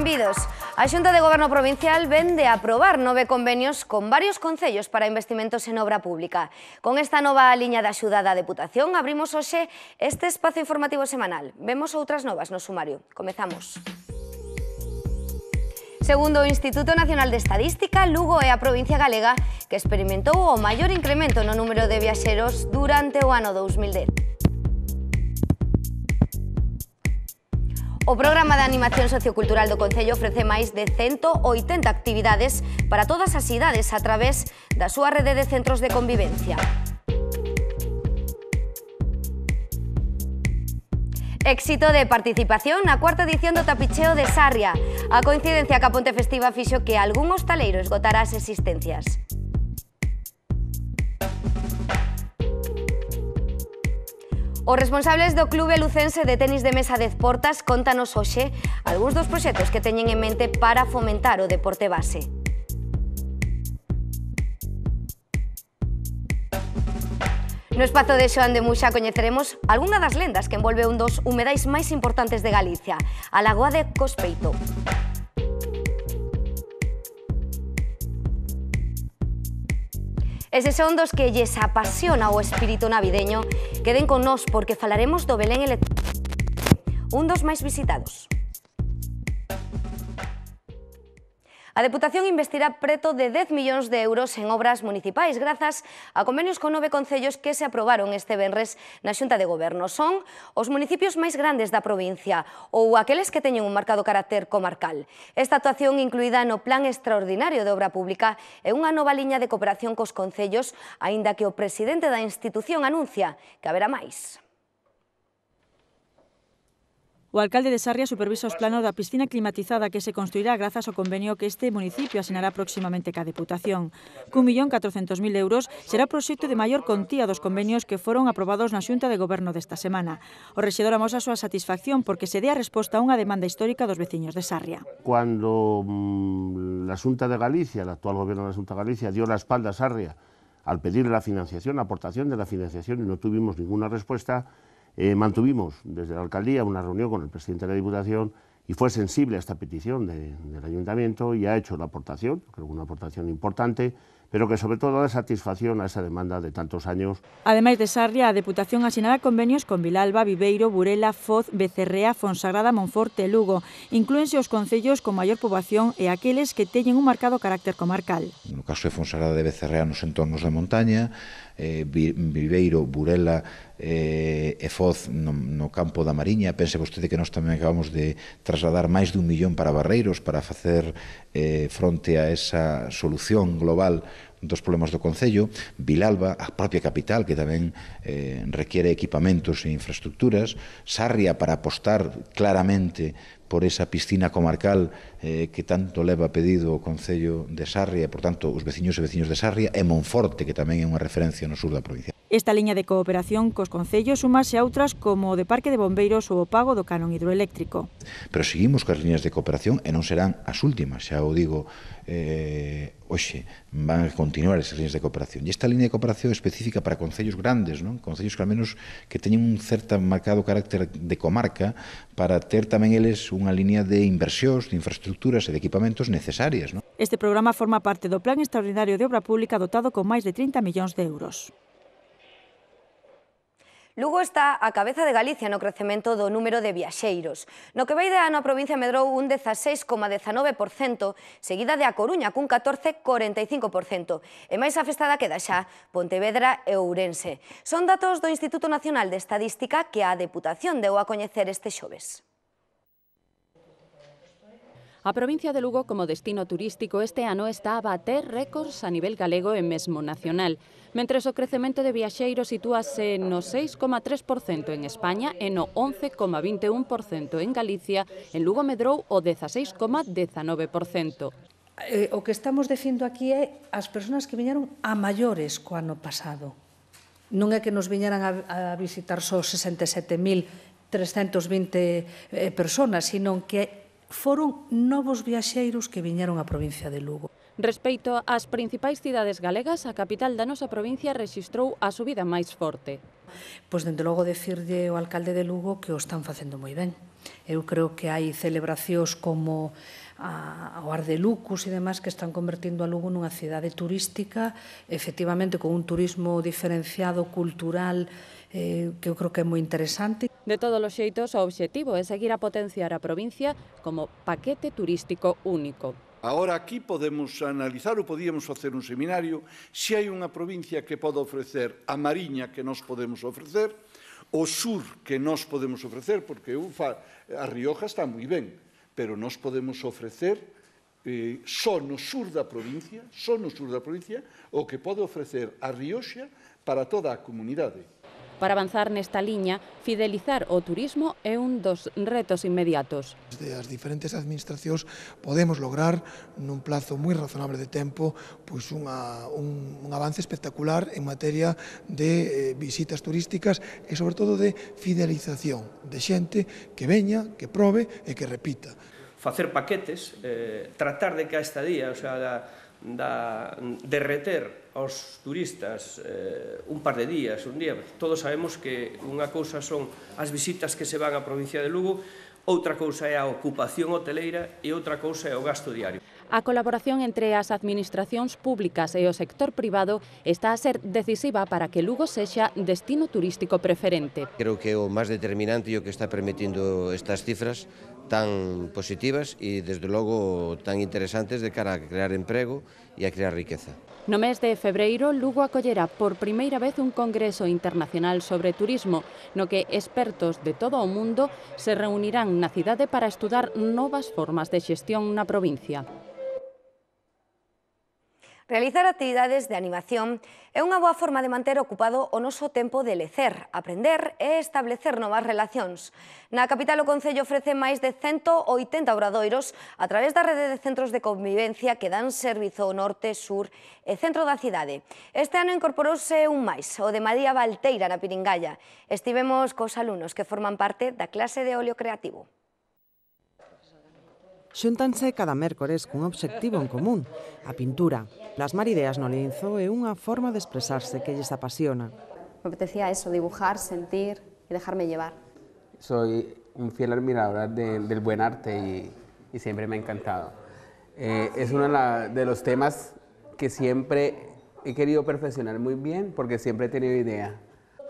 benvidos. A Xunta de Goberno Provincial ven de aprobar 9 convenios con varios concellos para investimentos en obra pública. Con esta nova liña de axuda da Deputación abrimos hoxe este espazo informativo semanal. Vemos outras novas no sumario. Comezamos. Segundo o Instituto Nacional de Estadística, Lugo é a provincia galega que experimentou o maior incremento no número de viaxeros durante o ano 2010. O Programa de Animación Sociocultural do Concello ofrece máis de 180 actividades para todas as idades a través da súa rede de centros de convivencia. Éxito de participación na cuarta edición do Tapicheo de Sarria. A coincidencia ca Ponte Festiva fixo que algún hostaleiro esgotara as existencias. Os responsables do Clube Lucense de Tenis de Mesa Dez Portas contanos hoxe algúns dos proxectos que teñen en mente para fomentar o deporte base. No espazo de Xoán de Muxa coñeceremos algunha das lendas que envolve un dos humedais máis importantes de Galicia, a Lagoa de Cospeito. E se son dos que lles apasiona o espírito navideño, queden con nós porque falaremos do Belén electrónico, un dos máis visitados. A Deputación investirá preto de 10 millóns de euros en obras municipais grazas a convenios con 9 concellos que se aprobaron este venres na Xunta de Goberno. Son os municipios máis grandes da provincia ou aqueles que teñen un marcado carácter comarcal. Esta actuación incluída no Plan Extraordinario de Obra Pública é unha nova liña de cooperación cos concellos, aínda que o presidente da institución anuncia que haberá máis. O alcalde de Sarria supervisa os planos da piscina climatizada que se construirá grazas ao convenio que este municipio asinará próximamente ca Deputación. Cun 1.400.000 euros será o proxecto de maior contía dos convenios que foron aprobados na Xunta de Goberno desta semana. O rexedor amosa a súa satisfacción porque se dé a resposta a unha demanda histórica dos veciños de Sarria. Cuando la Xunta de Galicia, el actual gobierno de la Xunta de Galicia, dio la espalda a Sarria al pedirle la financiación, la aportación de la financiación y no tuvimos ninguna respuesta, mantuvimos desde la alcaldía una reunión con el presidente de la Diputación y fue sensible a esta petición del Ayuntamiento y ha hecho la aportación, creo que una aportación importante, pero que sobre todo da satisfacción a esa demanda de tantos años. Ademais de Sarria, a Deputación asinará convenios con Vilalba, Viveiro, Burela, Foz, Becerrea, Fonsagrada, Monforte e Lugo. Inclúense os concellos con maior poboación e aqueles que teñen un marcado carácter comarcal. No caso de Fonsagrada de Becerrea nos entornos de montaña, Viveiro, Burela e Foz no campo da Mariña. Pense vostede que nós tamén acabamos de trasladar máis de 1 millón para Barreiros para facer fronte a esa solución global dos problemas do Concello. Vilalba, a propia capital, que tamén requiere equipamentos e infraestructuras. Sarria, para apostar claramente por esa piscina comarcal que tanto leva pedido o Concello de Sarria, e, por tanto, os veciños e veciños de Sarria, e Monforte, que tamén é unha referencia no sur da provincia. Esta liña de cooperación cos concellos sumase a outras como o de Parque de Bombeiros ou o pago do canon hidroeléctrico. Pero seguimos coas liñas de cooperación e non serán as últimas, xa o digo hoxe, van a continuar esas liñas de cooperación. E esta liña de cooperación é específica para concellos grandes, non? Concellos que al menos que teñen un certo marcado carácter de comarca para ter tamén eles unha liña de inversións, de infraestructuras e de equipamentos necesarias, non? Este programa forma parte do Plan Extraordinario de Obra Pública dotado con máis de 30 millóns de euros. Lugo está a cabeza de Galicia no crecemento do número de viaxeiros. No que vai de ano a provincia medrou un 16,19%, seguida de A Coruña cun 14,45%. E máis afestada queda xa Pontevedra e Ourense. Son datos do Instituto Nacional de Estadística que a Deputación deu a coñecer este xoves. A provincia de Lugo como destino turístico este ano está a bater récords a nivel galego e mesmo nacional, mentres o crecemento de viaxeiros sitúase no 6,3% en España e no 11,21% en Galicia. En Lugo medrou o 16,19%. O que estamos dicindo aquí é as persoas que viñeron a maiores co ano pasado. Non é que nos viñeran a visitar só 67.320 persoas, sino que foron novos viaxeiros que viñeron á provincia de Lugo. Respecto ás principais cidades galegas, a capital da nosa provincia rexistrou a subida máis forte. Pois, dende logo, decirlle ao alcalde de Lugo que o están facendo moi ben. Eu creo que hai celebracións como ao Ar de Lucus e demais que están convertindo a Lugo nunha cidade turística, efectivamente con un turismo diferenciado, cultural, que eu creo que é moi interesante. De todos os xeitos, o obxectivo é seguir a potenciar a provincia como paquete turístico único. Agora aquí podemos analizar ou podíamos facer un seminario se hai unha provincia que pode ofrecer a Mariña que nós podemos ofrecer, o sur que nós podemos ofrecer, porque a Rioja está moi ben, pero nós podemos ofrecer só no sur da provincia, o que pode ofrecer a Rioxa para toda a comunidade. Para avanzar nesta liña, fidelizar o turismo é un dos retos inmediatos. Desde as diferentes administracións podemos lograr nun plazo moi razonable de tempo pois un avance espectacular en materia de visitas turísticas e sobre todo de fidelización de xente que veña, que probe e que repita. Facer paquetes, tratar de que a estadía, o sea, de reter aos turistas un par de días, un día. Todos sabemos que unha cousa son as visitas que se van á provincia de Lugo, outra cousa é a ocupación hoteleira e outra cousa é o gasto diario. A colaboración entre as administracións públicas e o sector privado está a ser decisiva para que Lugo sexa destino turístico preferente. Creo que o máis determinante e o que está permitindo estas cifras tan positivas e, desde logo, tan interesantes de cara a crear emprego e a crear riqueza. No mes de febreiro, Lugo acollerá por primeira vez un congreso internacional sobre turismo, no que expertos de todo o mundo se reunirán na cidade para estudar novas formas de xestión na provincia. Realizar actividades de animación é unha boa forma de manter ocupado o noso tempo de lecer, aprender e establecer novas relacións. Na capital, o Concello ofrece máis de 180 obradoiros a través da rede de centros de convivencia que dan servizo ao norte, sur e centro da cidade. Este ano incorporouse un máis, o de María Valteira na Piringalla. Estivemos cos alumnos que forman parte da clase de óleo creativo. Xúntanse cada mércores cun obxectivo en común, a pintura. Plasmar ideas no lienzo é unha forma de expresarse que lles apasiona. Me apetecía eso, dibujar, sentir y dejarme llevar. Soy un fiel admirador del buen arte y siempre me ha encantado. Es uno de los temas que siempre he querido perfeccionar muy bien porque siempre he tenido idea.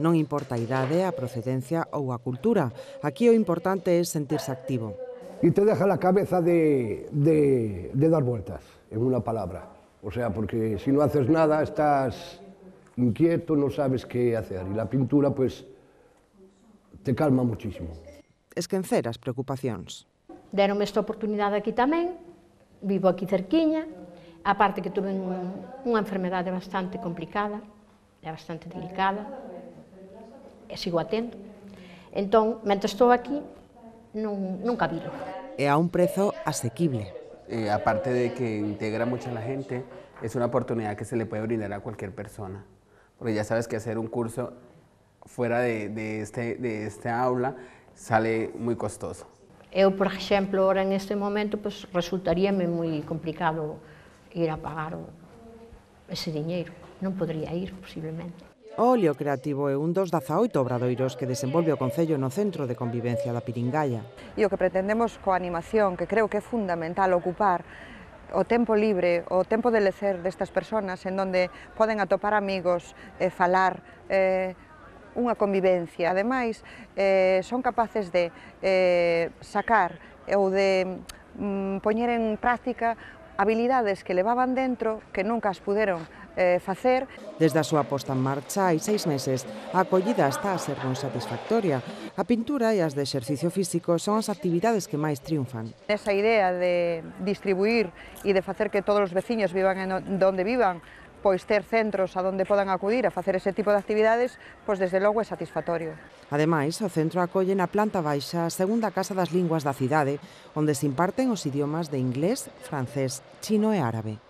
Non importa a idade, a procedencia ou a cultura. Aquí o importante é sentirse activo. Y te deja la cabeza de dar vueltas, en una palabra. O sea, porque si no haces nada, estás inquieto, no sabes qué hacer. Y la pintura, pues, te calma muchísimo. Esquecer as preocupacións. Deronme esta oportunidade aquí tamén, vivo aquí cerquiña, aparte que tuve unha enfermedade bastante complicada, é bastante delicada, e sigo atento. Entón, mentre estou aquí, nunca viro. E a un prezo asequible. Aparte de que integra mucho a la gente, es una oportunidad que se le puede brindar a cualquier persona. Porque ya sabes que hacer un curso fuera de esta aula sale muy costoso. Eu, por exemplo, ahora en este momento, pues, resultaríame moi complicado ir a pagar ese diñeiro. Non podría ir, posiblemente. O óleo creativo é un dos 18 obradoiros que desenvolve o Concello no Centro de Convivencia da Piringalla. E o que pretendemos coa animación, que creo que é fundamental ocupar o tempo libre, o tempo de lecer destas persoas en donde poden atopar amigos, falar, unha convivencia. Ademais, son capaces de sacar ou de poñer en práctica habilidades que levaban dentro que nunca as puderon facer. Desde a súa posta en marcha hai 6 meses, a acollida está a ser moi satisfactoria. A pintura e as de exercicio físico son as actividades que máis triunfan. Esa idea de distribuir e de facer que todos os veciños vivan en donde vivan, pois ter centros a donde podan acudir a facer ese tipo de actividades, pois desde logo é satisfactorio. Ademais, o centro acolle na planta baixa a segunda Casa das Linguas da cidade, onde se imparten os idiomas de inglés, francés, chino e árabe.